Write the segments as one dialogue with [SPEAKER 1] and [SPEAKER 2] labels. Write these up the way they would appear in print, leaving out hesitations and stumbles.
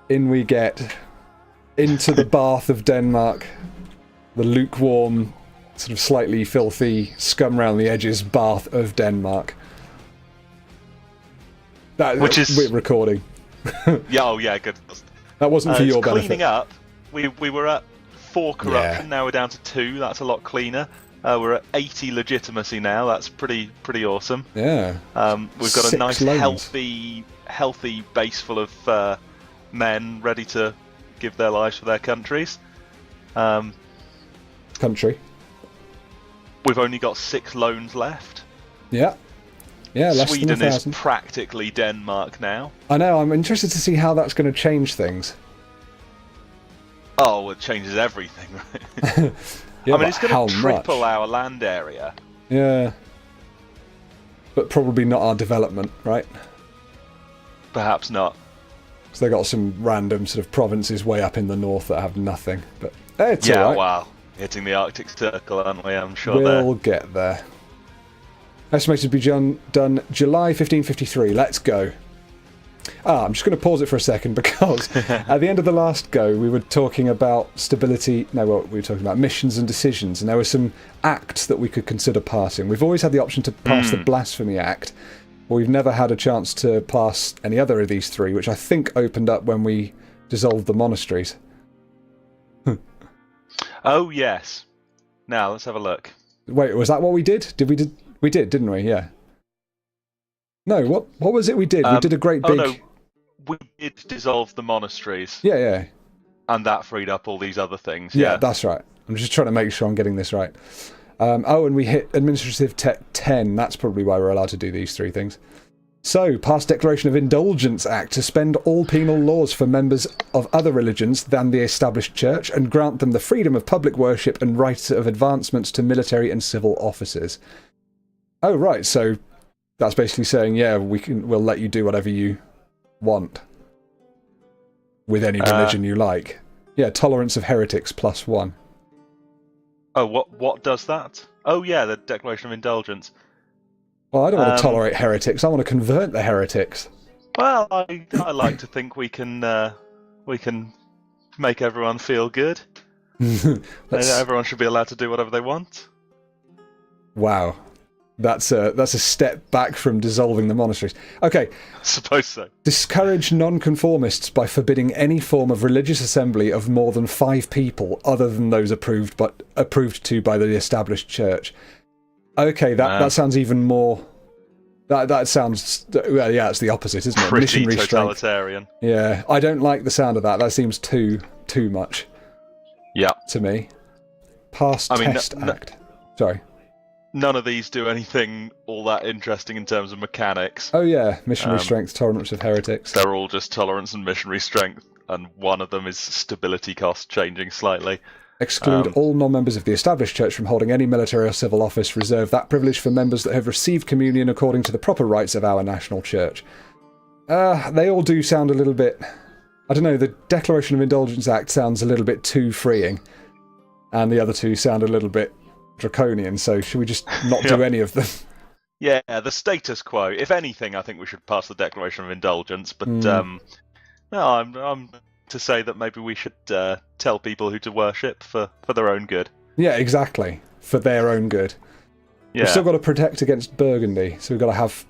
[SPEAKER 1] In we get into the bath of Denmark, the lukewarm, sort of slightly filthy, scum round the edges bath of Denmark.
[SPEAKER 2] Which is
[SPEAKER 1] we're recording.
[SPEAKER 2] Yeah, oh yeah, good.
[SPEAKER 1] That wasn't for your benefit.
[SPEAKER 2] Cleaning up. We were at 4 corruption.
[SPEAKER 1] Yeah.
[SPEAKER 2] Now we're down to 2. That's a lot cleaner. We're at 80 legitimacy now. That's pretty awesome.
[SPEAKER 1] Yeah.
[SPEAKER 2] We've got a
[SPEAKER 1] 6
[SPEAKER 2] nice,
[SPEAKER 1] loans.
[SPEAKER 2] healthy base full of men ready to give their lives for their countries.
[SPEAKER 1] Country.
[SPEAKER 2] We've only got 6 loans left.
[SPEAKER 1] Yeah. Yeah, less
[SPEAKER 2] Sweden
[SPEAKER 1] than
[SPEAKER 2] is
[SPEAKER 1] 1,000.
[SPEAKER 2] practically Denmark now.
[SPEAKER 1] I know, I'm interested to see how that's going to change things.
[SPEAKER 2] Oh, it changes everything, right?
[SPEAKER 1] Yeah,
[SPEAKER 2] I mean, it's going to triple
[SPEAKER 1] much?
[SPEAKER 2] our land area.
[SPEAKER 1] Yeah. But probably not our development, right?
[SPEAKER 2] Perhaps not.
[SPEAKER 1] Because they got some random sort of provinces way up in the north that have nothing. But it's
[SPEAKER 2] Yeah,
[SPEAKER 1] all right.
[SPEAKER 2] wow. Hitting the Arctic Circle, aren't we? I'm sure
[SPEAKER 1] We'll get there. Estimated to be done July 1553. Let's go. I'm just going to pause it for a second because at the end of the last go, we were talking about stability. No, well, we were talking about missions and decisions, and there were some acts that we could consider passing. We've always had the option to pass the Blasphemy Act, but we've never had a chance to pass any other of these 3, which I think opened up when we dissolved the monasteries.
[SPEAKER 2] Oh, yes. Now, let's have a look.
[SPEAKER 1] Wait, was that what we did? We did, didn't we? Yeah. No, what was it we did? We did a great big...
[SPEAKER 2] Oh, no. We did dissolve the monasteries.
[SPEAKER 1] Yeah.
[SPEAKER 2] And that freed up all these other things.
[SPEAKER 1] Yeah, that's right. I'm just trying to make sure I'm getting this right. And we hit Administrative Tech 10. That's probably why we're allowed to do these 3 things. So, pass Declaration of Indulgence Act to suspend all penal laws for members of other religions than the established church and grant them the freedom of public worship and right of advancements to military and civil offices. Oh, right. So that's basically saying, yeah, we'll let you do whatever you want with any religion you like. Yeah, tolerance of heretics +1.
[SPEAKER 2] Oh, what does that? Oh, yeah, the Declaration of Indulgence.
[SPEAKER 1] Well, I don't want to tolerate heretics. I want to convert the heretics.
[SPEAKER 2] Well, I like to think we can make everyone feel good. Everyone should be allowed to do whatever they want.
[SPEAKER 1] Wow. That's a step back from dissolving the monasteries. Okay.
[SPEAKER 2] I suppose so.
[SPEAKER 1] Discourage nonconformists by forbidding any form of religious assembly of more than 5 people other than those approved to by the established church. Okay, that sounds even more... That sounds... Well, yeah, it's the opposite, isn't it?
[SPEAKER 2] Pretty
[SPEAKER 1] Missionary
[SPEAKER 2] totalitarian.
[SPEAKER 1] strength. Yeah, I don't like the sound of that. That seems too much.
[SPEAKER 2] Yeah.
[SPEAKER 1] To me. Pass Test Act. Sorry.
[SPEAKER 2] None of these do anything all that interesting in terms of mechanics.
[SPEAKER 1] Oh yeah, missionary strength, tolerance of heretics.
[SPEAKER 2] They're all just tolerance and missionary strength, and one of them is stability cost changing slightly.
[SPEAKER 1] Exclude all non-members of the established church from holding any military or civil office. Reserve that privilege for members that have received communion according to the proper rites of our national church. They all do sound a little bit... I don't know, the Declaration of Indulgence Act sounds a little bit too freeing, and the other 2 sound a little bit draconian, so should we just not do any of them?
[SPEAKER 2] Yeah, the status quo. If anything, I think we should pass the Declaration of Indulgence, but no, I'm to say that maybe we should tell people who to worship for their own good.
[SPEAKER 1] Yeah, exactly. For their own good.
[SPEAKER 2] Yeah.
[SPEAKER 1] We've still got to protect against Burgundy, so we've got to have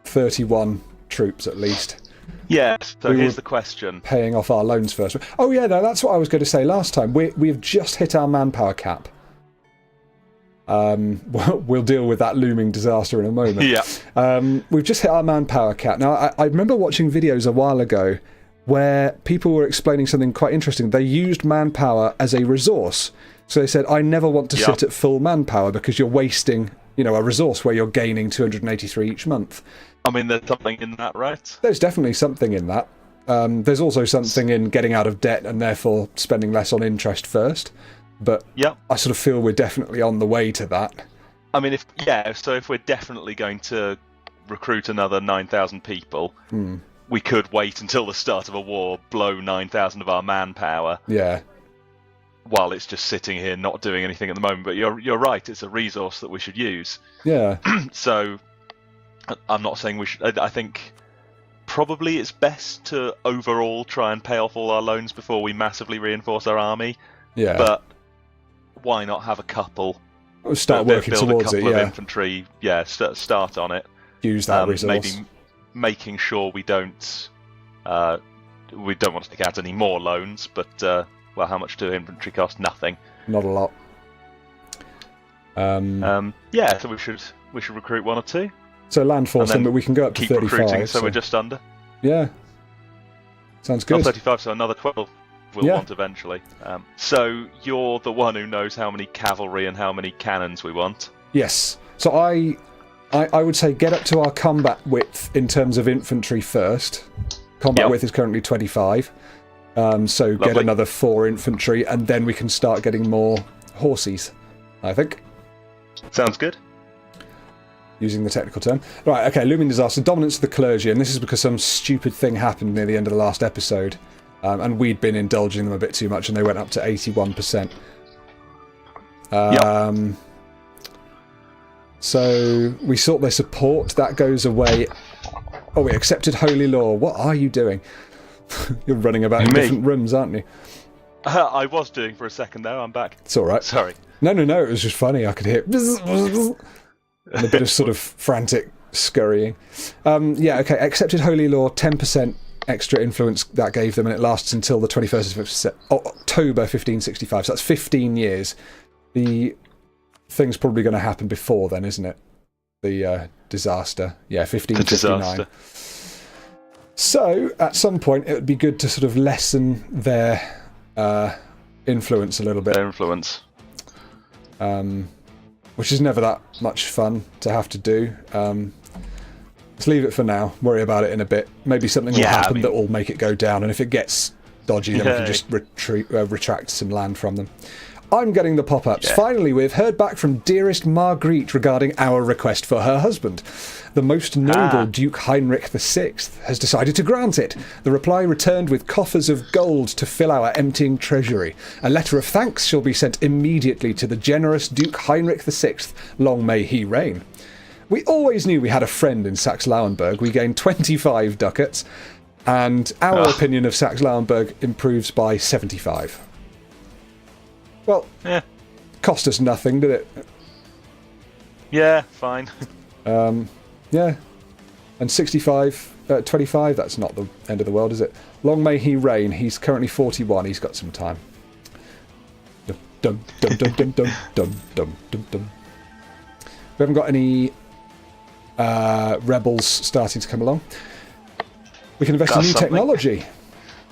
[SPEAKER 1] 31 troops at least.
[SPEAKER 2] Yeah, so here's the question.
[SPEAKER 1] Paying off our loans first. Oh yeah, no, that's what I was going to say last time. We've just hit our manpower cap. We'll deal with that looming disaster in a moment.
[SPEAKER 2] Yeah.
[SPEAKER 1] We've just hit our manpower cap. Now, I remember watching videos a while ago where people were explaining something quite interesting. They used manpower as a resource. So they said, I never want to sit at full manpower because you're wasting, a resource where you're gaining 283 each month.
[SPEAKER 2] I mean, there's something in that, right?
[SPEAKER 1] There's definitely something in that. There's also something in getting out of debt and therefore spending less on interest first. But I sort of feel we're definitely on the way to that.
[SPEAKER 2] I mean, so if we're definitely going to recruit another 9,000 people, we could wait until the start of a war, blow 9,000 of our manpower.
[SPEAKER 1] Yeah.
[SPEAKER 2] While it's just sitting here not doing anything at the moment. But you're right, it's a resource that we should use.
[SPEAKER 1] Yeah.
[SPEAKER 2] So I'm not saying we should. I think probably it's best to overall try and pay off all our loans before we massively reinforce our army.
[SPEAKER 1] Yeah.
[SPEAKER 2] But why not have a couple?
[SPEAKER 1] We'll start working
[SPEAKER 2] build
[SPEAKER 1] towards
[SPEAKER 2] a couple
[SPEAKER 1] it,
[SPEAKER 2] of
[SPEAKER 1] yeah.
[SPEAKER 2] infantry, start on it.
[SPEAKER 1] Use that resource.
[SPEAKER 2] Maybe making sure we don't want to take out any more loans, but well, how much do infantry cost? Nothing.
[SPEAKER 1] Not a lot.
[SPEAKER 2] Yeah, so we should recruit 1 or 2.
[SPEAKER 1] So land force, then, but we can go up to
[SPEAKER 2] keep
[SPEAKER 1] 35.
[SPEAKER 2] recruiting, so we're just under.
[SPEAKER 1] Yeah. Sounds good.
[SPEAKER 2] Not 35, so another 12 we'll
[SPEAKER 1] Yeah.
[SPEAKER 2] want eventually. So you're the one who knows how many cavalry and how many cannons we want.
[SPEAKER 1] Yes. So I would say get up to our combat width in terms of infantry first. Combat width is currently 25. So get
[SPEAKER 2] Lovely.
[SPEAKER 1] another 4 infantry, and then we can start getting more horses, I think.
[SPEAKER 2] Sounds good.
[SPEAKER 1] Using the technical term. Right, okay, looming disaster, dominance of the clergy, and this is because some stupid thing happened near the end of the last episode, and we'd been indulging them a bit too much, and they went up to 81%. So we sought their support, that goes away. Oh, we accepted holy law. What are you doing? You're running about in different rooms, aren't you?
[SPEAKER 2] I was doing for a second there, I'm back.
[SPEAKER 1] It's alright.
[SPEAKER 2] Sorry.
[SPEAKER 1] No, it was just funny. I could hear and a bit of sort of frantic scurrying. Yeah, okay, accepted holy law, 10% extra influence that gave them, and it lasts until the 21st of October 1565, so that's 15 years. The thing's probably going to happen before then, isn't it? The disaster. Yeah, 1559. So, at some point, it would be good to sort of lessen their influence a little bit.
[SPEAKER 2] Their influence.
[SPEAKER 1] Which is never that much fun to have to do. Let's leave it for now. Worry about it in a bit. Maybe something will happen that will make it go down, and if it gets dodgy, then we can just retract some land from them. I'm getting the pop-ups. Yeah. Finally, we've heard back from dearest Marguerite regarding our request for her husband. The most noble Duke Heinrich VI has decided to grant it. The reply returned with coffers of gold to fill our emptying treasury. A letter of thanks shall be sent immediately to the generous Duke Heinrich VI. Long may he reign. We always knew we had a friend in Saxe-Lauenburg. We gained 25 ducats, and our opinion of Saxe-Lauenburg improves by 75. Well, cost us nothing, did it?
[SPEAKER 2] Yeah, fine.
[SPEAKER 1] Yeah. And 25, that's not the end of the world, is it? Long may he reign. He's currently 41. He's got some time. Dum, dum, dum, dum, dum, dum, dum, dum, dum. We haven't got any rebels starting to come along. We can invest in new technology.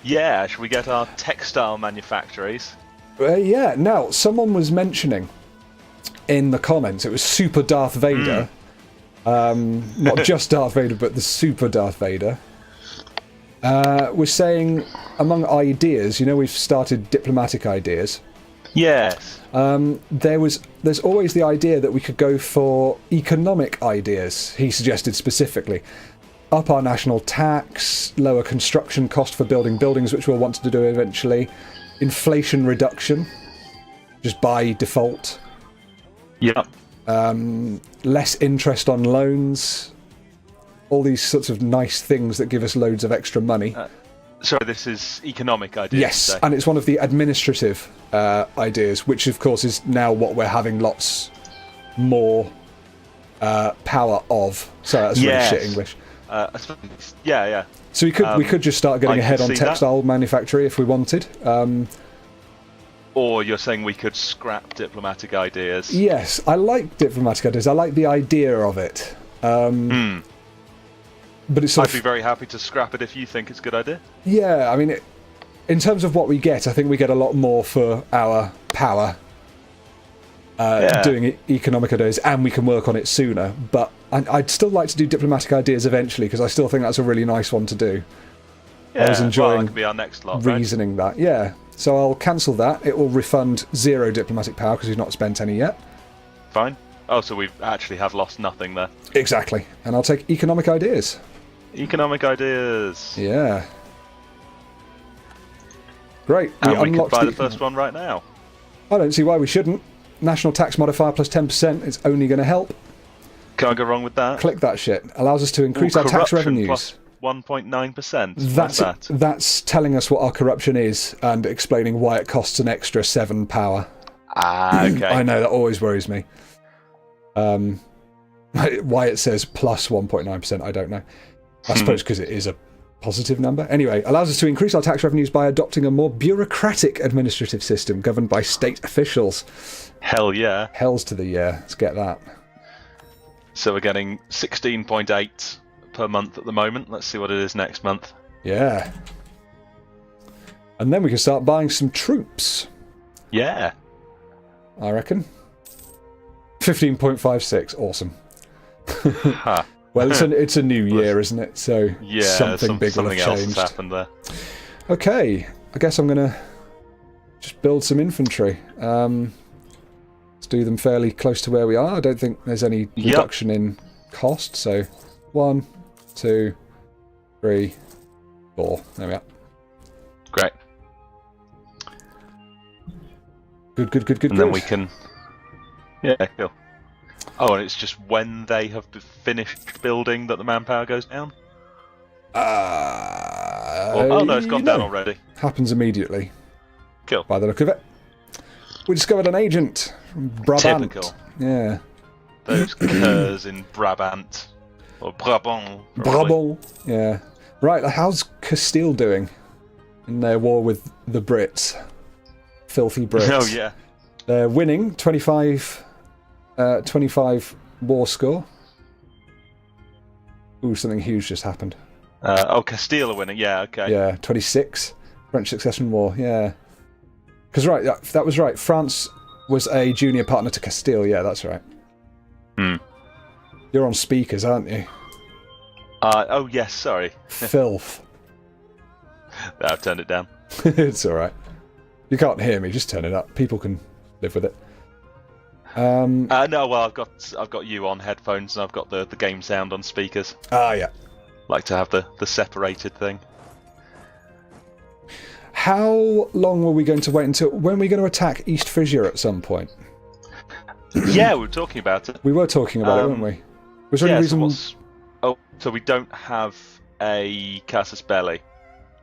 [SPEAKER 2] Yeah, should we get our textile manufactories?
[SPEAKER 1] Yeah, now, someone was mentioning in the comments, it was Super Darth Vader. Not just Darth Vader, but the Super Darth Vader. Was saying, among ideas, we've started diplomatic ideas.
[SPEAKER 2] Yes.
[SPEAKER 1] There's always the idea that we could go for economic ideas, he suggested specifically. Up our national tax, lower construction cost for building buildings, which we'll want to do eventually. Inflation reduction, just by default.
[SPEAKER 2] Yep.
[SPEAKER 1] Less interest on loans. All these sorts of nice things that give us loads of extra money.
[SPEAKER 2] Sorry, this is economic ideas.
[SPEAKER 1] Yes, and it's one of the administrative ideas, which of course is now what we're having lots more power of. Sorry, that's really shit English.
[SPEAKER 2] Yeah.
[SPEAKER 1] So we could just start getting ahead on textile manufactory if we wanted.
[SPEAKER 2] Or you're saying we could scrap diplomatic ideas?
[SPEAKER 1] Yes, I like diplomatic ideas. I like the idea of it. But it's
[SPEAKER 2] I'd be very happy to scrap it if you think it's a good idea.
[SPEAKER 1] Yeah, I mean, in terms of what we get, I think we get a lot more for our power doing economic ideas, and we can work on it sooner. But I'd still like to do diplomatic ideas eventually, because I still think that's a really nice one to do.
[SPEAKER 2] Yeah,
[SPEAKER 1] I was enjoying
[SPEAKER 2] that could be our next lot,
[SPEAKER 1] reasoning that. Yeah, so I'll cancel that. It will refund 0 diplomatic power because we've not spent any yet.
[SPEAKER 2] Fine. Oh, so we actually have lost nothing there.
[SPEAKER 1] Exactly. And I'll take economic ideas.
[SPEAKER 2] Economic ideas.
[SPEAKER 1] Yeah. Great.
[SPEAKER 2] And we could buy the first one right now.
[SPEAKER 1] I don't see why we shouldn't. National tax modifier plus 10%. It's only going to help.
[SPEAKER 2] Can't go wrong with that.
[SPEAKER 1] Click that shit. Allows us to increase our tax revenues.
[SPEAKER 2] 1.9%.
[SPEAKER 1] That's telling us what our corruption is and explaining why it costs an extra 7 power.
[SPEAKER 2] Ah, okay.
[SPEAKER 1] I know, that always worries me. Why it says plus 1.9%, I don't know. I suppose because it is a positive number. Anyway, allows us to increase our tax revenues by adopting a more bureaucratic administrative system governed by state officials.
[SPEAKER 2] Hell yeah.
[SPEAKER 1] Hells to the yeah. Let's get that.
[SPEAKER 2] So we're getting 16.8 per month at the moment. Let's see what it is next month.
[SPEAKER 1] Yeah. And then we can start buying some troops.
[SPEAKER 2] Yeah.
[SPEAKER 1] I reckon. 15.56. Awesome.
[SPEAKER 2] Huh.
[SPEAKER 1] Well, it's a new year, isn't it? So
[SPEAKER 2] yeah,
[SPEAKER 1] something big will have
[SPEAKER 2] else
[SPEAKER 1] changed.
[SPEAKER 2] has happened there.
[SPEAKER 1] Okay, I guess I'm going to just build some infantry. Let's do them fairly close to where we are. I don't think there's any reduction in cost. So 1, 2, 3, 4. There we are.
[SPEAKER 2] Great.
[SPEAKER 1] Good.
[SPEAKER 2] And then we can... Yeah, cool. Oh, and it's just when they have finished building that the manpower goes down? Oh no, it's gone down already. Happens
[SPEAKER 1] immediately.
[SPEAKER 2] Cool.
[SPEAKER 1] By the look of it. We discovered an agent from Brabant.
[SPEAKER 2] Typical.
[SPEAKER 1] Yeah.
[SPEAKER 2] Those curs in Brabant. Or Brabant.
[SPEAKER 1] Brabant. Yeah. Right, how's Castile doing in their war with the Brits? Filthy Brits.
[SPEAKER 2] Oh, yeah.
[SPEAKER 1] They're winning 25 war score. Ooh, something huge just happened.
[SPEAKER 2] Castile are winning, yeah, okay.
[SPEAKER 1] Yeah, 26. French Succession War, yeah. Because, right, that was right. France was a junior partner to Castile, yeah, that's right. You're on speakers, aren't you?
[SPEAKER 2] Oh, yes, sorry.
[SPEAKER 1] Filth.
[SPEAKER 2] No, I've turned it down.
[SPEAKER 1] It's alright. You can't hear me, just turn it up. People can live with it.
[SPEAKER 2] No, well, I've got you on headphones and I've got the game sound on speakers.
[SPEAKER 1] Ah, yeah.
[SPEAKER 2] Like to have the separated thing.
[SPEAKER 1] How long were we going to wait until... When are we going to attack East Frisia at some point?
[SPEAKER 2] Yeah, we were talking about it.
[SPEAKER 1] We were talking about it, weren't we? Was there any reason...
[SPEAKER 2] So we don't have a Casus Belli.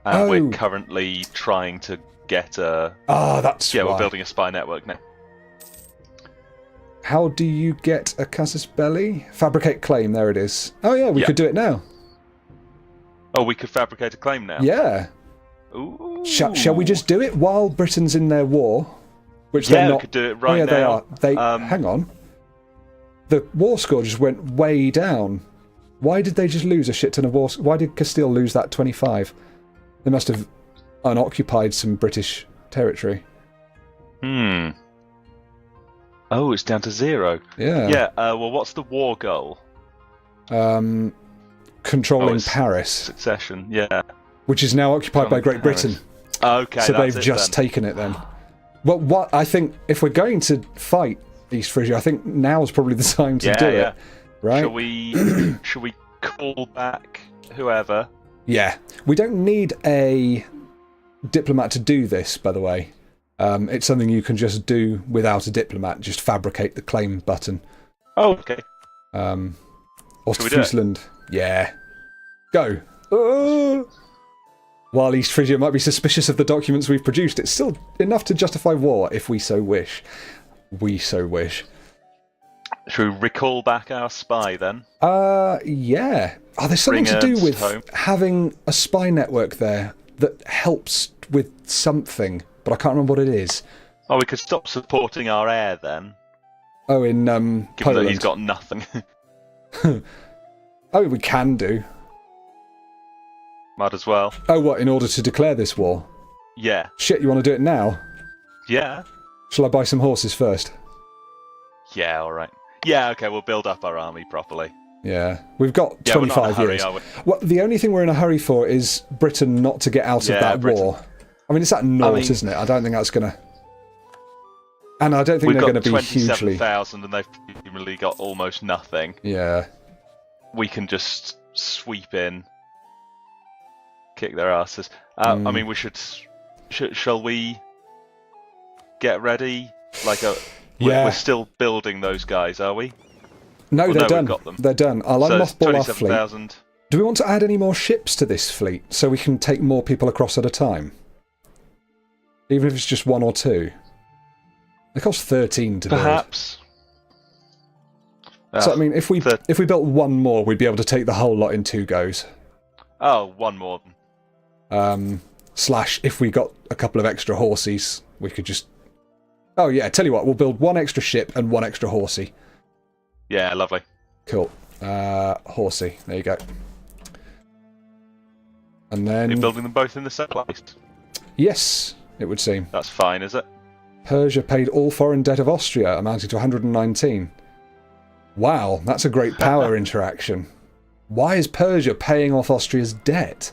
[SPEAKER 2] And we're currently trying to get a...
[SPEAKER 1] that's
[SPEAKER 2] Yeah,
[SPEAKER 1] why.
[SPEAKER 2] we're building a spy network now.
[SPEAKER 1] How do you get a Casus Belli? Fabricate claim, there it is. Oh yeah, we could do it now.
[SPEAKER 2] Oh, we could fabricate a claim now?
[SPEAKER 1] Yeah.
[SPEAKER 2] Ooh.
[SPEAKER 1] Shall we just do it while Britain's in their war? Which they're not...
[SPEAKER 2] we could do it right now.
[SPEAKER 1] They are. Hang on. The war score just went way down. Why did they just lose a shit ton of war... Why did Castile lose that 25? They must have unoccupied some British territory.
[SPEAKER 2] Oh, it's down to 0.
[SPEAKER 1] Yeah.
[SPEAKER 2] Yeah, well, what's the war goal?
[SPEAKER 1] Controlling Paris.
[SPEAKER 2] Succession, yeah.
[SPEAKER 1] Which is now occupied by Great Britain.
[SPEAKER 2] Okay,
[SPEAKER 1] so they've just taken it then. Well, I think if we're going to fight East Frisia, I think now's probably the time to do it. Right?
[SPEAKER 2] Shall we call back whoever?
[SPEAKER 1] Yeah. We don't need a diplomat to do this, by the way. It's something you can just do without a diplomat. Just fabricate the claim button.
[SPEAKER 2] Oh, okay.
[SPEAKER 1] Ostfriesland. Yeah. Go. While East Frisia might be suspicious of the documents we've produced, it's still enough to justify war if we so wish. We so wish.
[SPEAKER 2] Should we recall back our spy then?
[SPEAKER 1] Yeah. There's something to do with having a spy network there that helps with something, but I can't remember what it is.
[SPEAKER 2] Oh, we could stop supporting our heir then.
[SPEAKER 1] Oh, in
[SPEAKER 2] Given
[SPEAKER 1] Poland.
[SPEAKER 2] that he's got nothing.
[SPEAKER 1] Oh, we can do.
[SPEAKER 2] Might as well.
[SPEAKER 1] Oh, what, in order to declare this war?
[SPEAKER 2] Yeah.
[SPEAKER 1] Shit, you want to do it now?
[SPEAKER 2] Yeah.
[SPEAKER 1] Shall I buy some horses first?
[SPEAKER 2] Yeah, alright. Yeah, okay, we'll build up our army properly.
[SPEAKER 1] Yeah. We've got 25
[SPEAKER 2] we're not in a hurry,
[SPEAKER 1] years.
[SPEAKER 2] are we?
[SPEAKER 1] Well, the only thing we're in a hurry for is Britain not to get out of that war. I mean, it's that north, isn't it? I don't think that's going to... And I don't think they're going to be hugely...
[SPEAKER 2] We've got 27,000 and they've really got almost nothing.
[SPEAKER 1] Yeah.
[SPEAKER 2] We can just sweep in, kick their asses. I mean, we should... Shall we get ready? We're still building those guys, are we?
[SPEAKER 1] No, they're done.
[SPEAKER 2] We've got them.
[SPEAKER 1] They're done. I'll unmothball our fleet.
[SPEAKER 2] 27,000.
[SPEAKER 1] Do we want to add any more ships to this fleet so we can take more people across at a time? Even if it's just 1 or 2. They cost 13 to build.
[SPEAKER 2] Perhaps.
[SPEAKER 1] So I mean, if we built 1 more, we'd be able to take the whole lot in 2 goes.
[SPEAKER 2] Oh, 1 more.
[SPEAKER 1] Slash, if we got a couple of extra horsies, we could just... Oh yeah, tell you what, we'll build 1 extra ship and 1 extra horsey.
[SPEAKER 2] Yeah, lovely.
[SPEAKER 1] Cool. Horsey, there you go. And then...
[SPEAKER 2] You're building them both in the same place?
[SPEAKER 1] Yes, it would seem.
[SPEAKER 2] That's fine, is it?
[SPEAKER 1] Persia paid all foreign debt of Austria, amounting to 119. Wow, that's a great power interaction. Why is Persia paying off Austria's debt?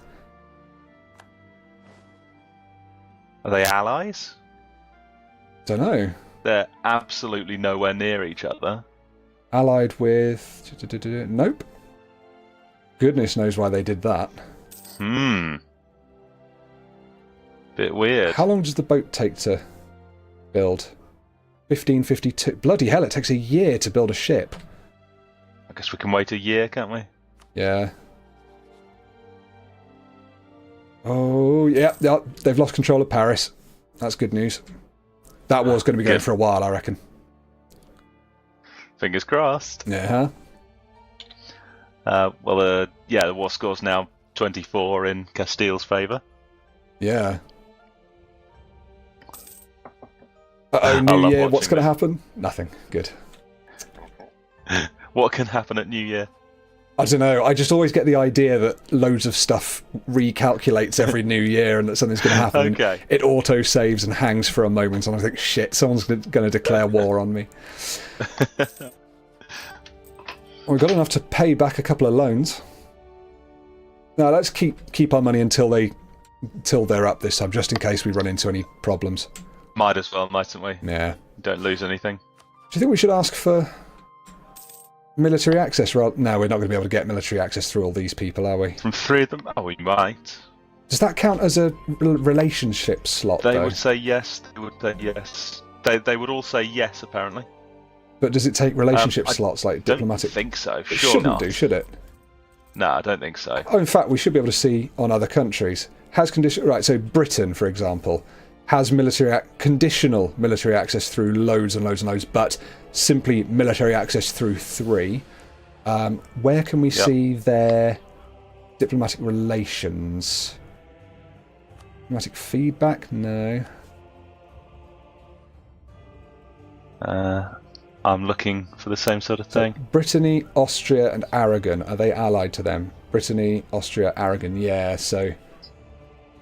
[SPEAKER 2] Are they allies?
[SPEAKER 1] Don't know.
[SPEAKER 2] They're absolutely nowhere near each other.
[SPEAKER 1] Allied with... Nope. Goodness knows why they did that.
[SPEAKER 2] Bit weird.
[SPEAKER 1] How long does the boat take to build? 1552. Bloody hell, it takes a year to build a ship.
[SPEAKER 2] I guess we can wait a year, can't we?
[SPEAKER 1] Yeah. Oh, yeah, they've lost control of Paris. That's good news. That war's going to be going for a while, I reckon.
[SPEAKER 2] Fingers crossed.
[SPEAKER 1] Yeah.
[SPEAKER 2] The war score's now 24 in Castile's favour.
[SPEAKER 1] Yeah. Uh-oh, New Year, what's going to happen? Nothing. Good.
[SPEAKER 2] What can happen at New Year?
[SPEAKER 1] I don't know. I just always get the idea that loads of stuff recalculates every New Year and that something's going to happen.
[SPEAKER 2] Okay.
[SPEAKER 1] It auto-saves and hangs for a moment, and I think, shit, someone's going to declare war on me. We've got enough to pay back a couple of loans. Now, let's keep our money until they're up this time, just in case we run into any problems.
[SPEAKER 2] Might as well, mightn't we?
[SPEAKER 1] Yeah.
[SPEAKER 2] Don't lose anything.
[SPEAKER 1] Do you think we should ask for military access? No, we're not going to be able to get military access through all these people, are we?
[SPEAKER 2] From 3 of them? Oh, we might.
[SPEAKER 1] Does that count as a relationship slot,
[SPEAKER 2] They
[SPEAKER 1] though?
[SPEAKER 2] would say yes. They would say yes. They would all say yes, apparently.
[SPEAKER 1] But does it take relationship slots like diplomatic?
[SPEAKER 2] I don't think so.
[SPEAKER 1] It
[SPEAKER 2] Sure
[SPEAKER 1] shouldn't
[SPEAKER 2] not.
[SPEAKER 1] do, should it?
[SPEAKER 2] No, I don't think so.
[SPEAKER 1] Oh, in fact, we should be able to see on other countries. Has condition right? So Britain, for example, has conditional military access through loads and loads and loads, but simply military access through 3. Where can we see their diplomatic relations? Diplomatic feedback? No.
[SPEAKER 2] I'm looking for the same sort of thing.
[SPEAKER 1] Brittany, Austria, and Aragon. Are they allied to them? Brittany, Austria, Aragon. Yeah, so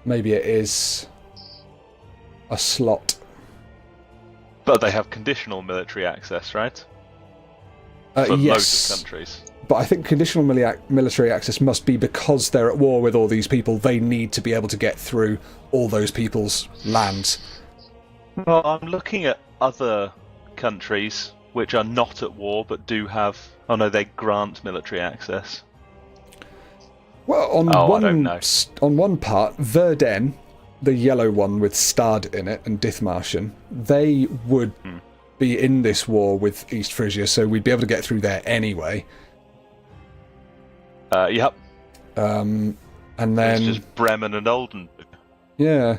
[SPEAKER 1] maybe it is a slot.
[SPEAKER 2] But they have conditional military access, right?
[SPEAKER 1] Yes.
[SPEAKER 2] For most of countries.
[SPEAKER 1] But I think conditional military access must be because they're at war with all these people. They need to be able to get through all those people's lands.
[SPEAKER 2] Well, I'm looking at other countries which are not at war but do have... Oh no, they grant military access.
[SPEAKER 1] Well,
[SPEAKER 2] I don't know.
[SPEAKER 1] on one part, Verden, the yellow one with Stad in it, and Dithmarschen, they would be in this war with East Frisia, so we'd be able to get through there anyway.
[SPEAKER 2] Yep.
[SPEAKER 1] And then
[SPEAKER 2] it's just Bremen and Oldenburg.
[SPEAKER 1] Yeah.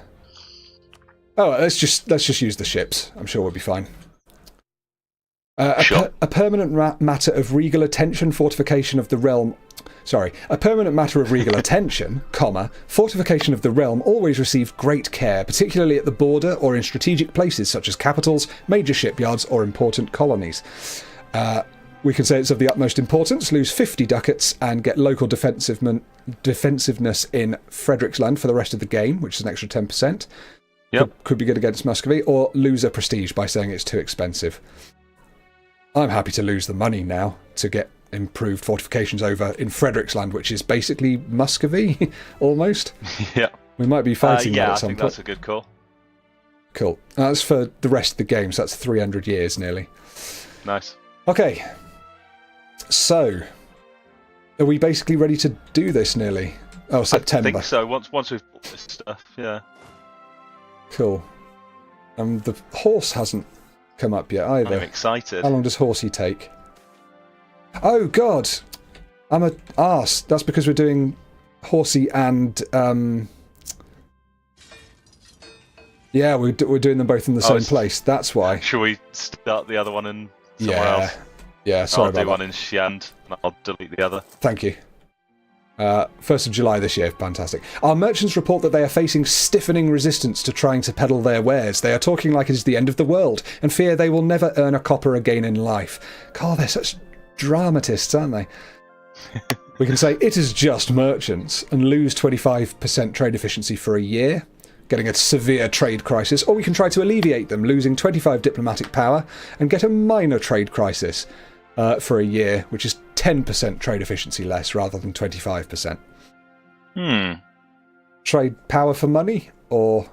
[SPEAKER 1] Oh, let's just use the ships. I'm sure we'll be fine.
[SPEAKER 2] Sure.
[SPEAKER 1] A permanent matter of regal attention, fortification of the realm. Sorry, a permanent matter of regal attention, fortification of the realm always received great care, particularly at the border or in strategic places such as capitals, major shipyards, or important colonies. We can say it's of the utmost importance, lose 50 ducats and get local defensiveness in Frederiksland for the rest of the game, which is an extra 10%.
[SPEAKER 2] Yep.
[SPEAKER 1] Could be good against Muscovy, or lose a prestige by saying it's too expensive. I'm happy to lose the money now to get improved fortifications over in Frederiksland, which is basically Muscovy, almost.
[SPEAKER 2] Yeah.
[SPEAKER 1] We might be fighting that at some point.
[SPEAKER 2] I think that's a good call.
[SPEAKER 1] Cool. That's for the rest of the game, so that's 300 years nearly.
[SPEAKER 2] Nice.
[SPEAKER 1] Okay. So, are we basically ready to do this nearly? Oh, September.
[SPEAKER 2] I think so. Once we've bought this stuff, yeah.
[SPEAKER 1] Cool. The horse hasn't come up yet either.
[SPEAKER 2] I'm excited.
[SPEAKER 1] How long does horsey take? Oh, God! I'm a arse. That's because we're doing Horsey and... yeah, we're doing them both in the same place. That's why.
[SPEAKER 2] Should we start the other one in somewhere else?
[SPEAKER 1] Yeah, sorry
[SPEAKER 2] I'll
[SPEAKER 1] about
[SPEAKER 2] do
[SPEAKER 1] that.
[SPEAKER 2] one in Xi'an, and I'll delete the other.
[SPEAKER 1] Thank you. 1st of July this year, fantastic. Our merchants report that they are facing stiffening resistance to trying to peddle their wares. They are talking like it is the end of the world, and fear they will never earn a copper again in life. God, they're such dramatists, aren't they? We can say it is just merchants, and lose 25% trade efficiency for a year, getting a severe trade crisis, or we can try to alleviate them, losing 25 diplomatic power, and get a minor trade crisis for a year, which is 10% trade efficiency less rather than 25%. Trade power for money, or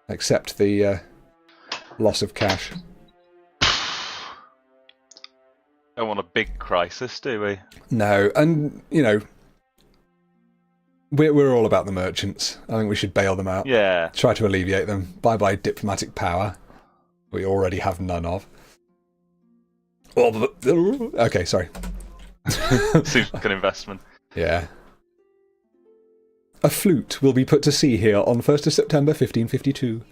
[SPEAKER 1] accept the loss of cash?
[SPEAKER 2] Don't want a big crisis, do we?
[SPEAKER 1] No, and, you know, we're all about the merchants. I think we should bail them out.
[SPEAKER 2] Yeah.
[SPEAKER 1] Try to alleviate them. Bye-bye diplomatic power. We already have none of. Okay, sorry.
[SPEAKER 2] Seems like an investment.
[SPEAKER 1] Yeah. A flute will be put to sea here on 1st of September 1552.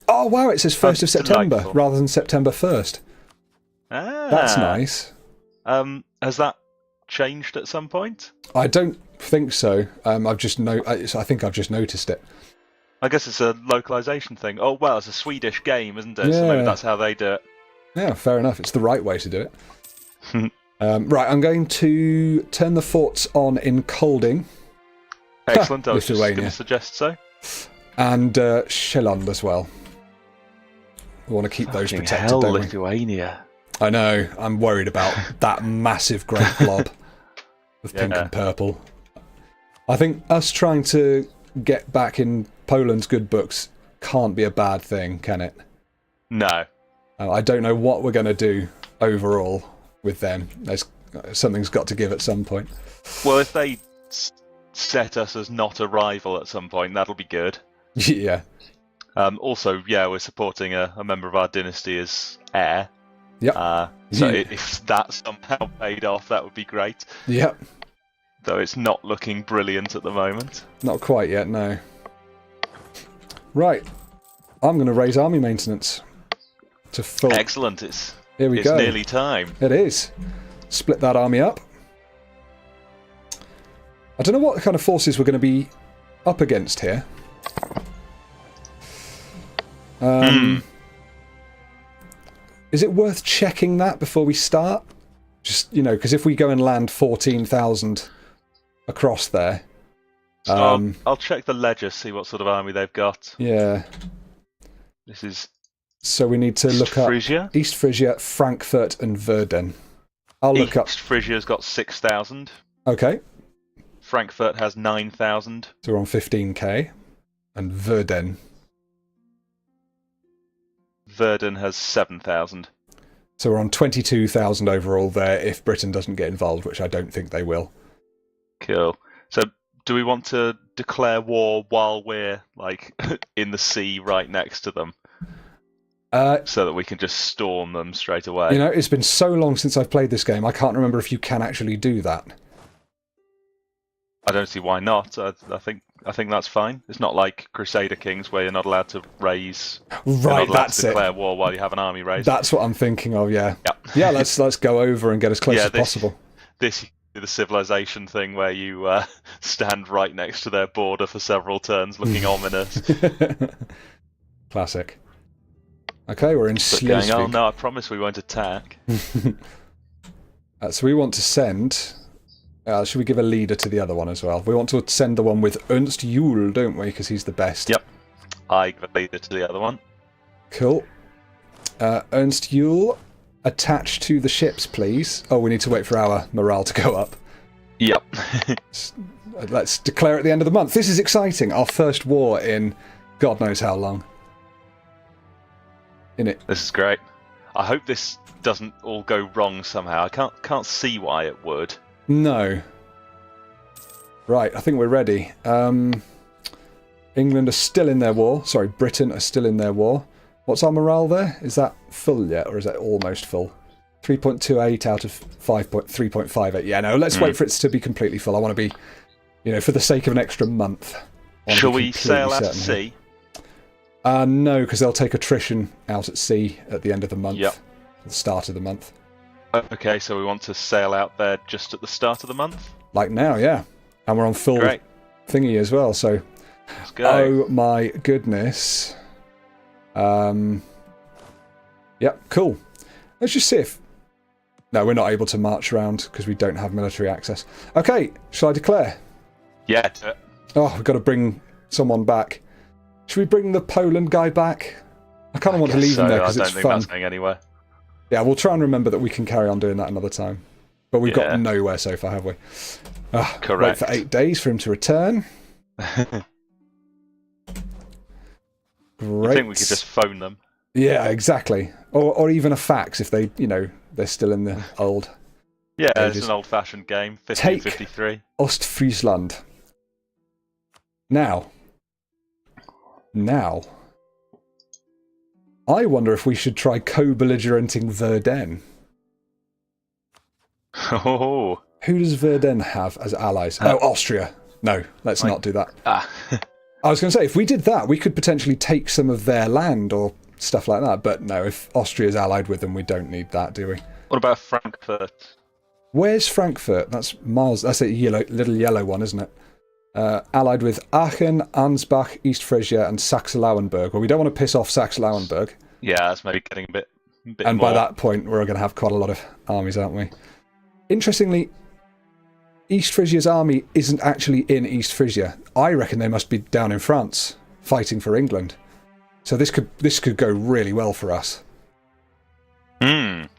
[SPEAKER 1] Oh, wow, it says 1st of September
[SPEAKER 2] delightful.
[SPEAKER 1] rather than September 1st.
[SPEAKER 2] Ah.
[SPEAKER 1] That's nice.
[SPEAKER 2] Has that changed at some point?
[SPEAKER 1] I don't think so. I think I've just noticed it.
[SPEAKER 2] I guess it's a localization thing. Oh, well, it's a Swedish game, isn't it?
[SPEAKER 1] Yeah.
[SPEAKER 2] So maybe that's how they do it.
[SPEAKER 1] Yeah, fair enough. It's the right way to do it. Right, I'm going to turn the forts on in Colding.
[SPEAKER 2] Excellent. I was just
[SPEAKER 1] Lithuania.
[SPEAKER 2] going to suggest so.
[SPEAKER 1] And Shelland as well. We want to keep those protected, don't we?
[SPEAKER 2] Lithuania.
[SPEAKER 1] I know. I'm worried about that massive great blob of pink and purple. I think us trying to get back in Poland's good books can't be a bad thing, can it?
[SPEAKER 2] No.
[SPEAKER 1] I don't know what we're going to do overall with them. Something's got to give at some point.
[SPEAKER 2] Well, if they set us as not a rival at some point, that'll be good.
[SPEAKER 1] Yeah.
[SPEAKER 2] Also, yeah, we're supporting a member of our dynasty as heir.
[SPEAKER 1] Yep.
[SPEAKER 2] So if that somehow paid off, that would be great.
[SPEAKER 1] Yep.
[SPEAKER 2] Though it's not looking brilliant at the moment.
[SPEAKER 1] Not quite yet, no. Right. I'm going to raise army maintenance to full.
[SPEAKER 2] Excellent.
[SPEAKER 1] Here we go.
[SPEAKER 2] It's nearly time.
[SPEAKER 1] It is. Split that army up. I don't know what kind of forces we're going to be up against here. Is it worth checking that before we start? Just, you know, because if we go and land 14,000 across there...
[SPEAKER 2] I'll check the ledger, see what sort of army they've got.
[SPEAKER 1] Yeah.
[SPEAKER 2] This is...
[SPEAKER 1] So we need to look up
[SPEAKER 2] Frisia?
[SPEAKER 1] East Frisia, Frankfurt and Verden. I'll look up...
[SPEAKER 2] East Frisia's got 6,000.
[SPEAKER 1] Okay.
[SPEAKER 2] Frankfurt has 9,000.
[SPEAKER 1] So we're on 15k. And Verden
[SPEAKER 2] has 7,000.
[SPEAKER 1] So we're on 22,000 overall there if Britain doesn't get involved, which I don't think they will.
[SPEAKER 2] Cool. So do we want to declare war while we're, like, in the sea right next to them? So that we can just storm them straight away?
[SPEAKER 1] You know, it's been so long since I've played this game, I can't remember if you can actually do that.
[SPEAKER 2] I don't see why not. I think that's fine. It's not like Crusader Kings where you're not allowed to raise.
[SPEAKER 1] Right, that's
[SPEAKER 2] to declare war while you have an army raised.
[SPEAKER 1] That's what I'm thinking of. Yeah.
[SPEAKER 2] Yep.
[SPEAKER 1] Yeah. Let's go over and get as close as possible.
[SPEAKER 2] This is the civilization thing where you stand right next to their border for several turns, looking ominous.
[SPEAKER 1] Classic. Okay, we're in Schleswig.
[SPEAKER 2] Oh no! I promise we won't attack.
[SPEAKER 1] So we want to send. Should we give a leader to the other one as well? We want to send the one with Ernst Yule, don't we? Because he's the best.
[SPEAKER 2] Yep. I give a leader to the other one.
[SPEAKER 1] Cool. Ernst Yule, attach to the ships, please. Oh, we need to wait for our morale to go up.
[SPEAKER 2] Yep.
[SPEAKER 1] Let's declare at the end of the month. This is exciting. Our first war in God knows how long.
[SPEAKER 2] This is great. I hope this doesn't all go wrong somehow. I can't see why it would.
[SPEAKER 1] No. Right, I think we're ready. England are still in their war. Sorry, Britain are still in their war. What's our morale there? Is that full yet, or is that almost full? 3.28 out of 3.58. Yeah, no, let's wait for it to be completely full. I want to be, for the sake of an extra month.
[SPEAKER 2] Shall we sail out to sea?
[SPEAKER 1] No, because they'll take attrition out at sea at the end of the month.
[SPEAKER 2] Yep.
[SPEAKER 1] The start of the month.
[SPEAKER 2] Okay, so we want to sail out there just at the start of the month?
[SPEAKER 1] Like now, yeah. And we're on full thingy as well, so...
[SPEAKER 2] Let's go.
[SPEAKER 1] Oh my goodness. Yep, cool. Let's just see if... No, we're not able to march around because we don't have military access. Okay, shall I declare?
[SPEAKER 2] Yeah.
[SPEAKER 1] Oh, we've got to bring someone back. Should we bring the Poland guy back? I kind of want to leave him there because it's fun.
[SPEAKER 2] I don't think that's going anywhere.
[SPEAKER 1] Yeah, we'll try and remember that we can carry on doing that another time. But we've got nowhere so far, have we?
[SPEAKER 2] Correct.
[SPEAKER 1] Wait for 8 days for him to return. Great.
[SPEAKER 2] I think we could just phone them.
[SPEAKER 1] Yeah, exactly. Or even a fax if they, they're still in the old
[SPEAKER 2] Yeah,
[SPEAKER 1] ages.
[SPEAKER 2] It's an old-fashioned game. 1553.
[SPEAKER 1] Take Ostfriesland. Now, I wonder if we should try co-belligerenting Verden.
[SPEAKER 2] Oh.
[SPEAKER 1] Who does Verden have as allies? Austria. No, let's not do that. I was going to say, if we did that, we could potentially take some of their land or stuff like that. But no, if Austria's allied with them, we don't need that, do we?
[SPEAKER 2] What about Frankfurt?
[SPEAKER 1] Where's Frankfurt? That's miles. That's a little yellow one, isn't it? Allied with Aachen, Ansbach, East Frisia, and Saxe-Lauenburg. Well, we don't want to piss off Saxe-Lauenburg.
[SPEAKER 2] Yeah, that's maybe getting a bit
[SPEAKER 1] and
[SPEAKER 2] more.
[SPEAKER 1] By that point, we're going to have quite a lot of armies, aren't we? Interestingly, East Frisia's army isn't actually in East Frisia. I reckon they must be down in France, fighting for England. So this could go really well for us.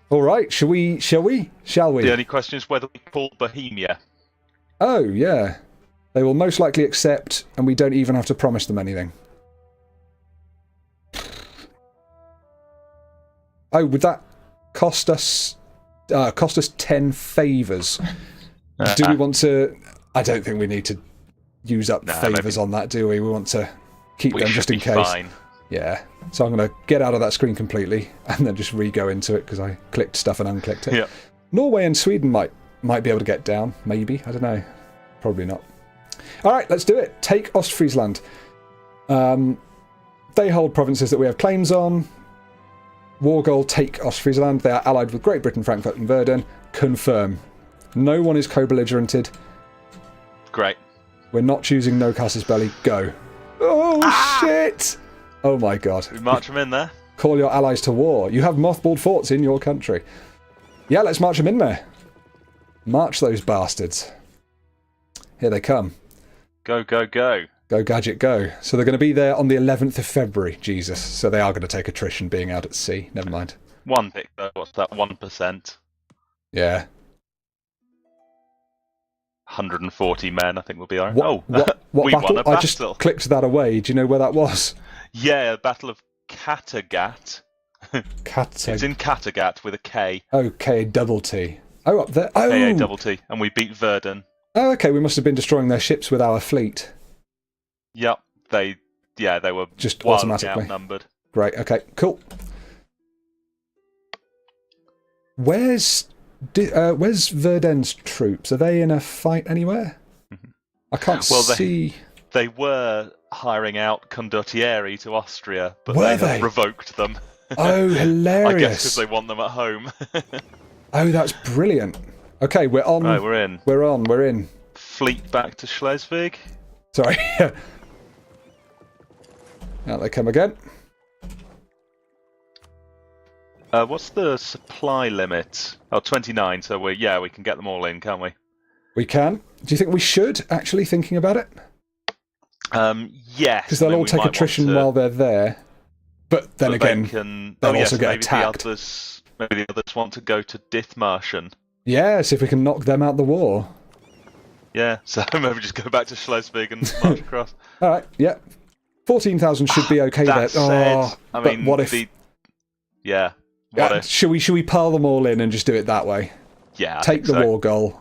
[SPEAKER 1] All right, shall we? The
[SPEAKER 2] only question is whether we call Bohemia.
[SPEAKER 1] Oh, yeah. They will most likely accept, and we don't even have to promise them anything. Oh, would that cost us 10 favours? Do we want to... I don't think we need to use up favours on that, do we? We want to keep them just in case.
[SPEAKER 2] Fine.
[SPEAKER 1] Yeah. So I'm going to get out of that screen completely and then just re-go into it because I clicked stuff and unclicked it.
[SPEAKER 2] Yep.
[SPEAKER 1] Norway and Sweden might be able to get down. Maybe. I don't know. Probably not. All right, let's do it. Take Ostfriesland. They hold provinces that we have claims on. War goal, take Ostfriesland. They are allied with Great Britain, Frankfurt and Verden. Confirm. No one is co-belligerented.
[SPEAKER 2] Great.
[SPEAKER 1] We're not choosing no casus belli. Go. Oh, shit! Oh, my God.
[SPEAKER 2] We march them in there.
[SPEAKER 1] Call your allies to war. You have mothballed forts in your country. Yeah, let's march them in there. March those bastards. Here they come.
[SPEAKER 2] Go, go, go.
[SPEAKER 1] Go, Gadget, go. So they're going to be there on the 11th of February. Jesus. So they are going to take attrition being out at sea. Never mind.
[SPEAKER 2] One pick, though. What's that? 1%.
[SPEAKER 1] Yeah.
[SPEAKER 2] 140 men, I think we'll be alright.
[SPEAKER 1] What
[SPEAKER 2] we
[SPEAKER 1] battle?
[SPEAKER 2] won a battle.
[SPEAKER 1] I just clicked that away. Do you know where that was?
[SPEAKER 2] Yeah, Battle of Kattegat. It's in Kattegat with a K.
[SPEAKER 1] Oh, double T. Oh, up there. Oh,
[SPEAKER 2] K-A double T. And we beat Verden.
[SPEAKER 1] Oh, okay. We must have been destroying their ships with our fleet.
[SPEAKER 2] Yep. They were
[SPEAKER 1] just
[SPEAKER 2] wildly
[SPEAKER 1] automatically
[SPEAKER 2] outnumbered.
[SPEAKER 1] Great. Okay. Cool. Where's Verden's troops? Are they in a fight anywhere? I can't see.
[SPEAKER 2] They were hiring out condottieri to Austria, but
[SPEAKER 1] they
[SPEAKER 2] have revoked them.
[SPEAKER 1] Oh, hilarious!
[SPEAKER 2] I guess because they want them at home.
[SPEAKER 1] Oh, that's brilliant. Okay, we're on.
[SPEAKER 2] Right, we're in.
[SPEAKER 1] We're in.
[SPEAKER 2] Fleet back to Schleswig.
[SPEAKER 1] Sorry. Out they come again.
[SPEAKER 2] What's the supply limit? Oh, 29, so we can get them all in, can't we?
[SPEAKER 1] We can. Do you think we should, actually, thinking about it?
[SPEAKER 2] Yes.
[SPEAKER 1] Because they'll all take attrition while they're there. But then again, they'll also get attacked.
[SPEAKER 2] Maybe the others want to go to Dithmarschen.
[SPEAKER 1] Yeah, see if we can knock them out the war.
[SPEAKER 2] Yeah, so maybe just go back to Schleswig and march across.
[SPEAKER 1] All right, yeah. 14,000 should be okay there.
[SPEAKER 2] Said, I mean,
[SPEAKER 1] what if...
[SPEAKER 2] What if...
[SPEAKER 1] Should we pile them all in and just do it that way?
[SPEAKER 2] Yeah,
[SPEAKER 1] Take the war goal.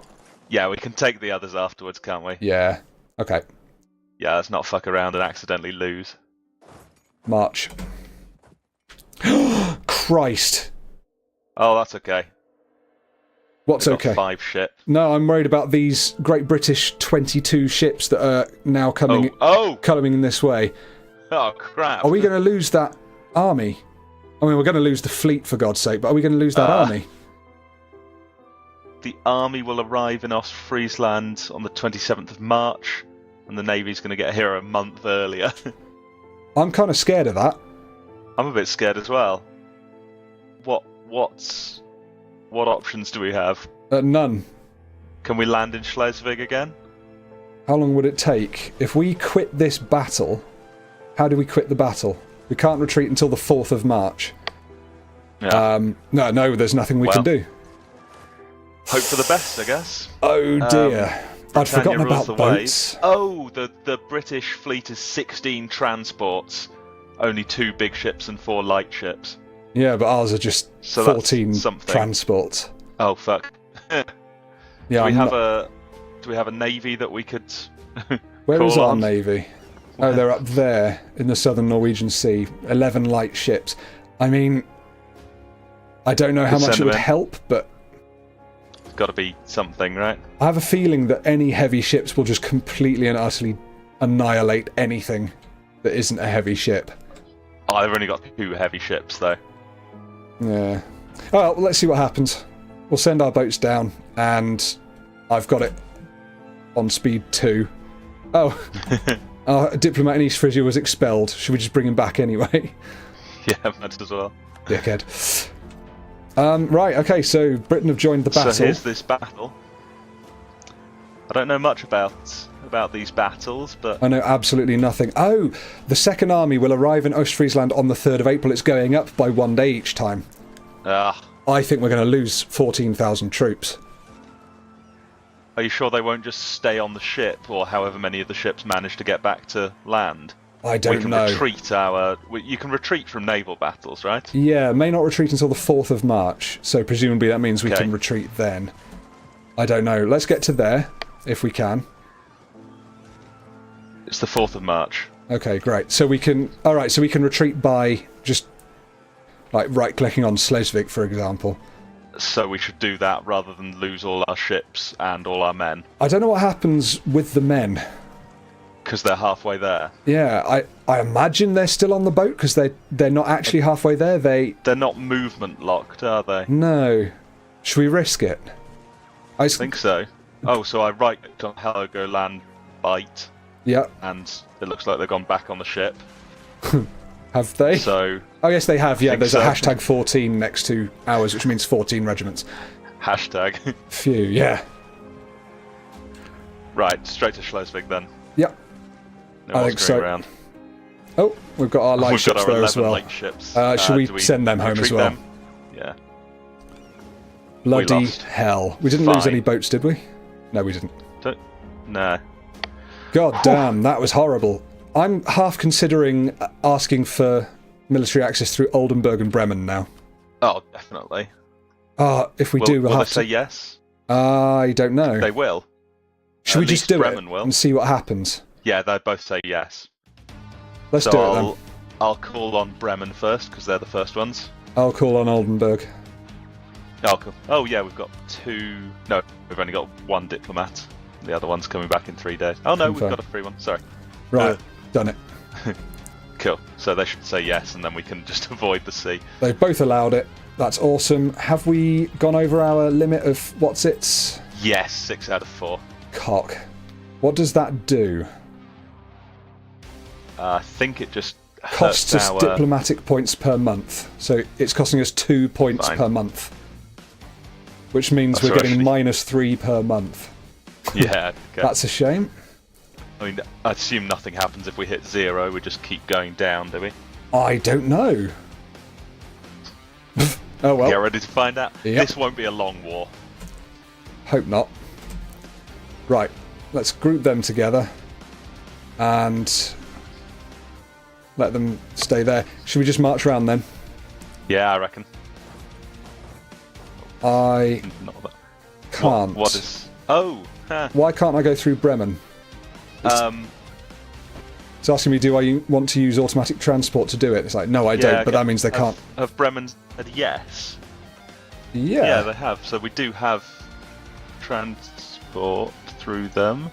[SPEAKER 2] Yeah, we can take the others afterwards, can't we?
[SPEAKER 1] Yeah. Okay.
[SPEAKER 2] Yeah, let's not fuck around and accidentally lose.
[SPEAKER 1] March. Christ.
[SPEAKER 2] Oh, that's okay.
[SPEAKER 1] What's
[SPEAKER 2] We've got
[SPEAKER 1] okay?
[SPEAKER 2] 5 ships.
[SPEAKER 1] No, I'm worried about these Great British 22 ships that are now coming in this way.
[SPEAKER 2] Oh, crap.
[SPEAKER 1] Are we going to lose that army? I mean, we're going to lose the fleet, for God's sake, but are we going to lose that army?
[SPEAKER 2] The army will arrive in Ostfriesland on the 27th of March, and the Navy's going to get here a month earlier.
[SPEAKER 1] I'm kind of scared of that.
[SPEAKER 2] I'm a bit scared as well. What options do we have?
[SPEAKER 1] None.
[SPEAKER 2] Can we land in Schleswig again?
[SPEAKER 1] How long would it take? If we quit this battle, how do we quit the battle? We can't retreat until the 4th of March.
[SPEAKER 2] Yeah.
[SPEAKER 1] No, there's nothing we can do.
[SPEAKER 2] Hope for the best, I guess.
[SPEAKER 1] Oh dear. I'd forgotten about boats.
[SPEAKER 2] Oh, the British fleet is 16 transports. Only 2 big ships and 4 light ships.
[SPEAKER 1] Yeah, but ours are just 14 transports.
[SPEAKER 2] Oh, fuck.
[SPEAKER 1] Yeah,
[SPEAKER 2] do we have a navy that we could
[SPEAKER 1] Where is our
[SPEAKER 2] on?
[SPEAKER 1] navy? Oh, they're up there in the southern Norwegian Sea. 11 light ships. I mean, I don't know how much it would help, but
[SPEAKER 2] it's got to be something, right?
[SPEAKER 1] I have a feeling that any heavy ships will just completely and utterly annihilate anything that isn't a heavy ship.
[SPEAKER 2] Oh, they've only got 2 heavy ships, though.
[SPEAKER 1] Yeah. Well, let's see what happens. We'll send our boats down, and I've got it on speed 2. Oh, our diplomat in East Frisia was expelled. Should we just bring him back anyway?
[SPEAKER 2] Yeah, might as well.
[SPEAKER 1] Dickhead. Right, okay, so Britain have joined the battle.
[SPEAKER 2] So here's this battle. I don't know much about these battles, but
[SPEAKER 1] I know absolutely nothing. Oh, the second army will arrive in Ostfriesland on the 3rd of April. It's going up by 1 day each time. I think we're going to lose 14,000 troops.
[SPEAKER 2] Are you sure they won't just stay on the ship, or however many of the ships manage to get back to land?
[SPEAKER 1] I don't know.
[SPEAKER 2] You can retreat from naval battles, right?
[SPEAKER 1] Yeah, may not retreat until the 4th of March, so presumably that means we can retreat then. I don't know. Let's get to there, if we can.
[SPEAKER 2] It's the 4th of March.
[SPEAKER 1] Okay, great. So we can... Alright, so we can retreat by just, like, right-clicking on Schleswig, for example.
[SPEAKER 2] So we should do that rather than lose all our ships and all our men.
[SPEAKER 1] I don't know what happens with the men.
[SPEAKER 2] Because they're halfway there.
[SPEAKER 1] Yeah, I imagine they're still on the boat, because they're not actually halfway there.
[SPEAKER 2] They're not movement locked, are they?
[SPEAKER 1] No. Should we risk it?
[SPEAKER 2] I think so. Oh, so I right-clicked on Helgoland Bite.
[SPEAKER 1] Yeah.
[SPEAKER 2] And it looks like they've gone back on the ship.
[SPEAKER 1] Have they?
[SPEAKER 2] So.
[SPEAKER 1] Oh yes, they have. Yeah, there's a hashtag 14 next to ours, which means 14 regiments.
[SPEAKER 2] Hashtag.
[SPEAKER 1] Phew. Yeah.
[SPEAKER 2] Right, straight to Schleswig then.
[SPEAKER 1] Yep.
[SPEAKER 2] No I think so. Around.
[SPEAKER 1] Oh, we've got our light ships there as well.
[SPEAKER 2] Light ships.
[SPEAKER 1] Should we send them home as well?
[SPEAKER 2] Them? Yeah.
[SPEAKER 1] Bloody hell! We didn't lose any boats, did we? No, we didn't.
[SPEAKER 2] No.
[SPEAKER 1] God damn, that was horrible. I'm half considering asking for military access through Oldenburg and Bremen now.
[SPEAKER 2] Oh, definitely.
[SPEAKER 1] If we do, we'll have to
[SPEAKER 2] say yes.
[SPEAKER 1] I don't know.
[SPEAKER 2] They will.
[SPEAKER 1] Should we just do it and see what happens?
[SPEAKER 2] Yeah, they both say yes.
[SPEAKER 1] Let's do it then.
[SPEAKER 2] I'll call on Bremen first because they're the first ones.
[SPEAKER 1] I'll call on Oldenburg.
[SPEAKER 2] Oh yeah, we've got 2. No, we've only got 1 diplomat. The other one's coming back in 3 days. Oh no, we've got a free one. Sorry.
[SPEAKER 1] Right, done it.
[SPEAKER 2] Cool. So they should say yes, and then we can just avoid the sea.
[SPEAKER 1] They've both allowed it. That's awesome. Have we gone over our limit of what's its?
[SPEAKER 2] Yes, 6 out of 4.
[SPEAKER 1] Cock. What does that do?
[SPEAKER 2] I think it just
[SPEAKER 1] costs us diplomatic points per month. So it's costing us 2 points per month. Which means we're getting -3 per month.
[SPEAKER 2] Yeah. Okay.
[SPEAKER 1] That's a shame.
[SPEAKER 2] I mean, I assume nothing happens if we hit 0. We just keep going down, do we?
[SPEAKER 1] I don't know. Oh well.
[SPEAKER 2] Get ready to find out.
[SPEAKER 1] Yep.
[SPEAKER 2] This won't be a long war.
[SPEAKER 1] Hope not. Right, let's group them together and let them stay there. Should we just march around then?
[SPEAKER 2] Yeah, I reckon.
[SPEAKER 1] I can't.
[SPEAKER 2] What is... Oh! Huh.
[SPEAKER 1] Why can't I go through Bremen? It's asking me, do I want to use automatic transport to do it? It's like, no, I don't, but that means they can't.
[SPEAKER 2] Have Bremen said yes?
[SPEAKER 1] Yeah.
[SPEAKER 2] Yeah, they have. So we do have transport through them.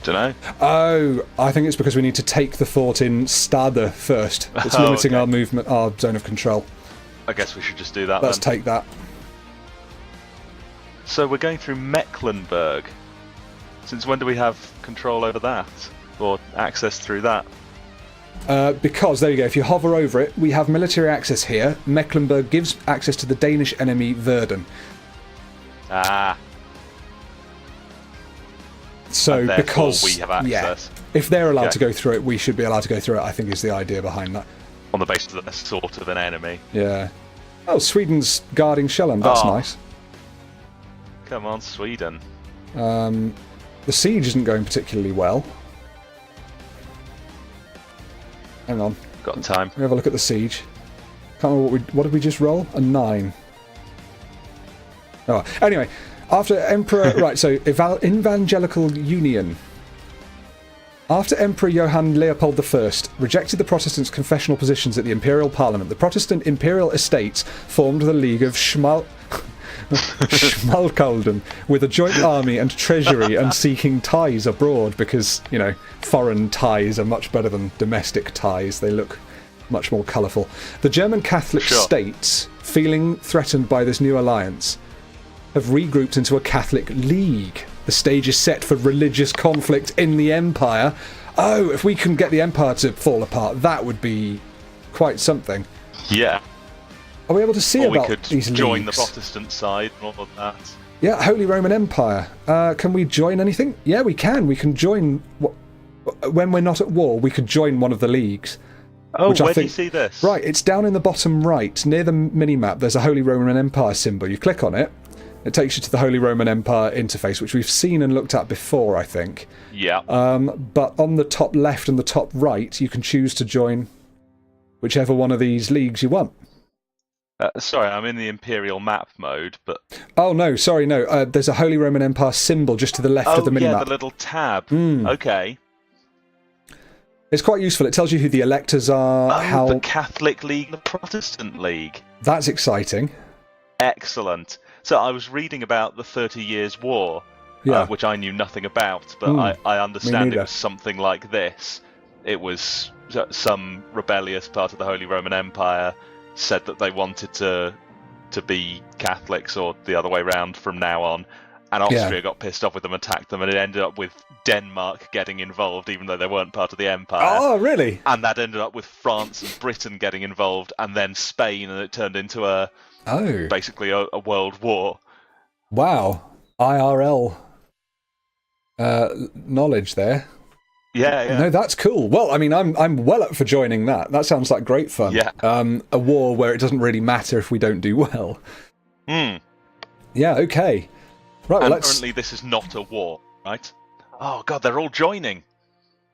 [SPEAKER 2] Dunno.
[SPEAKER 1] Oh, I think it's because we need to take the fort in Stade first. It's limiting our movement, our zone of control.
[SPEAKER 2] I guess we should just do that.
[SPEAKER 1] Let's
[SPEAKER 2] then.
[SPEAKER 1] take that.
[SPEAKER 2] So we're going through Mecklenburg. Since when do we have control over that? Or access through that?
[SPEAKER 1] Because, there you go, if you hover over it, we have military access here. Mecklenburg gives access to the Danish enemy Verden.
[SPEAKER 2] Ah.
[SPEAKER 1] So, because
[SPEAKER 2] we have access.
[SPEAKER 1] Yeah, if they're allowed to go through it, we should be allowed to go through it, I think is the idea behind that.
[SPEAKER 2] On the basis that they're sort of an enemy.
[SPEAKER 1] Yeah. Oh, Sweden's guarding Sjælland, that's nice.
[SPEAKER 2] Come on, Sweden.
[SPEAKER 1] The siege isn't going particularly well. Hang on.
[SPEAKER 2] Got time.
[SPEAKER 1] We have a look at the siege. Can't remember what did we just roll? A 9. Oh, anyway, after Emperor... right, so Evangelical Union. After Emperor Johann Leopold I rejected the Protestants' confessional positions at the Imperial Parliament, the Protestant Imperial Estates formed the League of Schmalkalden with a joint army and treasury and seeking ties abroad because, you know, foreign ties are much better than domestic ties. They look much more colourful. The German Catholic states, feeling threatened by this new alliance, have regrouped into a Catholic League. The stage is set for religious conflict in the Empire. Oh, if we can get the Empire to fall apart, that would be quite something.
[SPEAKER 2] Yeah.
[SPEAKER 1] Are we able to see about these leagues?
[SPEAKER 2] We could join the Protestant side and all of that.
[SPEAKER 1] Yeah, Holy Roman Empire. Can we join anything? Yeah, we can. We can join... When we're not at war, we could join one of the leagues.
[SPEAKER 2] Oh, where do you see this?
[SPEAKER 1] Right, it's down in the bottom right, near the mini-map. There's a Holy Roman Empire symbol. You click on it, it takes you to the Holy Roman Empire interface, which we've seen and looked at before, I think.
[SPEAKER 2] Yeah.
[SPEAKER 1] But on the top left and the top right, you can choose to join whichever one of these leagues you want.
[SPEAKER 2] Sorry, I'm in the Imperial map mode, but...
[SPEAKER 1] Oh, no, sorry, no. There's a Holy Roman Empire symbol just to the left of the minimap.
[SPEAKER 2] Oh, yeah, the little tab. Okay.
[SPEAKER 1] It's quite useful. It tells you who the electors are, how...
[SPEAKER 2] the Catholic League, the Protestant League.
[SPEAKER 1] That's exciting.
[SPEAKER 2] Excellent. So I was reading about the 30 Years' War, which I knew nothing about, but I understand it was something like this. It was some rebellious part of the Holy Roman Empire said that they wanted to be Catholics or the other way round from now on, and Austria got pissed off with them, attacked them, and it ended up with Denmark getting involved even though they weren't part of the empire.
[SPEAKER 1] Oh, really?
[SPEAKER 2] And that ended up with France and Britain getting involved, and then Spain, and it turned into basically a world war.
[SPEAKER 1] Wow. IRL knowledge there.
[SPEAKER 2] Yeah.
[SPEAKER 1] No, that's cool. Well, I mean, I'm well up for joining that. That sounds like great fun.
[SPEAKER 2] Yeah.
[SPEAKER 1] A war where it doesn't really matter if we don't do well.
[SPEAKER 2] Yeah,
[SPEAKER 1] okay. Right, well,
[SPEAKER 2] apparently this is not a war, right? Oh, God, they're all joining.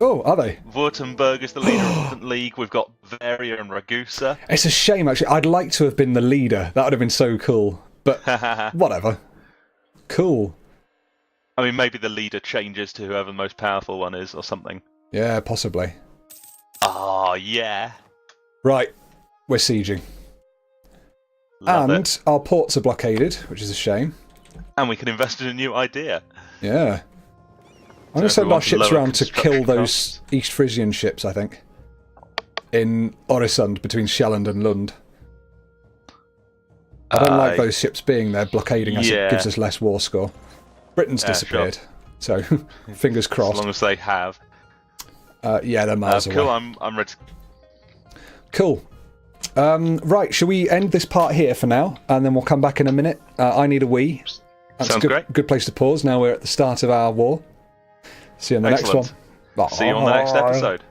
[SPEAKER 1] Oh, are they?
[SPEAKER 2] Württemberg is the leader of the league. We've got Bavaria and Ragusa.
[SPEAKER 1] It's a shame, actually. I'd like to have been the leader. That would have been so cool. But whatever. Cool.
[SPEAKER 2] I mean, maybe the leader changes to whoever the most powerful one is or something.
[SPEAKER 1] Yeah, possibly.
[SPEAKER 2] Oh, yeah.
[SPEAKER 1] Right. We're sieging. And our ports are blockaded, which is a shame.
[SPEAKER 2] And we can invest in a new idea.
[SPEAKER 1] Yeah. I'm going to send our ships around to kill those East Frisian ships, I think. In Oresund, between Sjælland and Lund. I don't like those ships being there blockading us. It gives us less war score. Britain's disappeared, so fingers crossed.
[SPEAKER 2] As long as they have.
[SPEAKER 1] Yeah, they're miles away.
[SPEAKER 2] Cool, I'm ready.
[SPEAKER 1] Cool. Right, shall we end this part here for now, and then we'll come back in a minute? I need a wee. That's
[SPEAKER 2] Sounds great.
[SPEAKER 1] Good place to pause. Now we're at the start of our war. See you on the next one.
[SPEAKER 2] See you on the next episode.